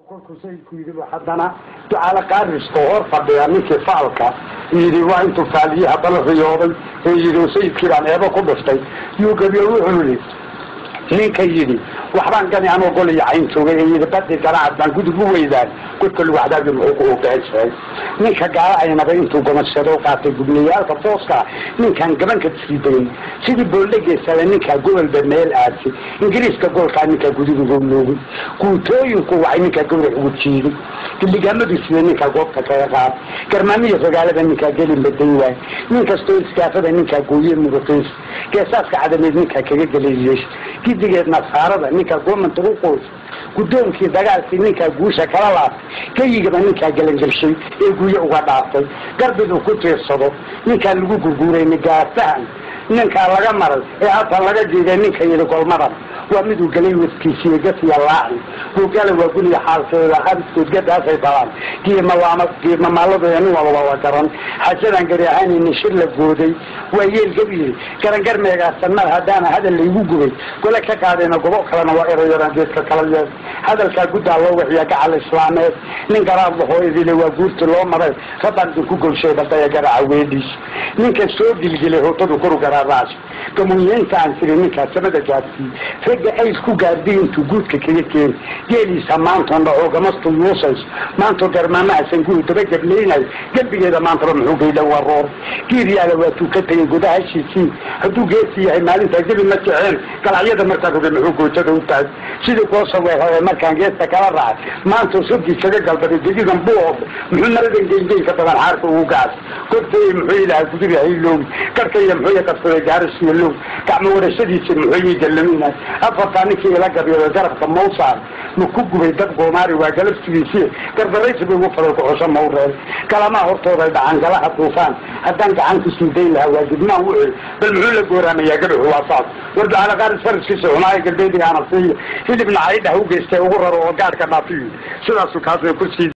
kolku sayidku yidhi haddana ducaale qaariska hor fadhiya ninkii faalka yidhi waa intuu faaliye haddana riyooday ee yidhi sayidkii baan eebo ku dhiftay yuu gabiyo wuxuu yidhi ninka yidhi waxbaan gani anoo golaya cayn joogay ee yidhi badi ganacad baan gudub u weydaan godka lagu cadaabyo muxuu ku ugaansahay ninka gaala aynaba intuu gomashado qaatay gubniyaalka booska ninkan gabanka siiday sidii boollegeysale ninka gobolba meel aadsi ingiriiska goolkaa ninka gudigu goobloogay guutooyinku waxay ninka gowrac ugu jiiday gilligaamadu sida ninka goobta kaga qaad garmaamiya sagaalada ninka gelin baday waay nin kastoo iskaafada ninka gooye muruqiis geesaaska cadameed ninka kaga galeeyay gidigeed nasaarada ninka goomanta u qoys gudoonkii dagaalkii ninka guusha kala laab kayigaba ninka galangalshay ee guuye uga dhaaftay garbidu ku tiirsado ninka lagu gurguuray nigaasahan ninka laga maray ee hata laga jeeday ninka yiri golmadan waa mid uu galay wadkiisii gasiya laaci uu galay waa guriga xaalkeeda habiskeed gadaasay talaan geema maalada nin walba garan xajadan gari ahaan in shir la gooday waa yeel gabiye garangar meegaasan mar hadaan hadal laygu gubay kula ka qaadayna gobo kalena waa erayadan dadka kala yees hadalka gudaa loo waxiya gacal islaameed nin garaad hooyadii waa guurta loo maray radan ku golshay badaya garaaca weedis ninka soo dilgilay hootadu koru garaadaas kamuyeenta aan tirin ninka samada gaarsi rega ay ku gaarday intuu guudka kaga keen geeliisa maanta oo gamasto yuusas maanta garmaamaha sanguul daba gableynay galbigeeda maanta muxuu geeyay waroor kiiriyaala waa tuu ka tagay gudaha heshiisii hadduu geesi yahay maalinta gabi ma jecel galacyada markaa ruga muxuu goojada u tahay sidii koo saweeray markaan geesta kala raacay maanta sodii kaga galbaday digidan buu muxuu naradan geeyay ka badan xarka ugu gaas kortay muxuu ilaahay gudub yahay loo karkay muxuu qabsaday gaarsiyo loo gacmo warashadiisa muxuu galamina afarta ninkii la gabiyo garabka Muusa ma ku gubay dad goomaari waa galabtiisii gardaraysi buu faray ku xushan mawreel kalama hortooda dhacan galaha tuufaan hadan gacan ku siiday laha waa dibna uu bal muxuu la gooraamaya gabar waa saas warda ala qaar sarkiisa xumaay galbeediga ana si hilibna ayda u geystay ugu raro oo gaarka dhaafiyo sidaas uu kaasay ku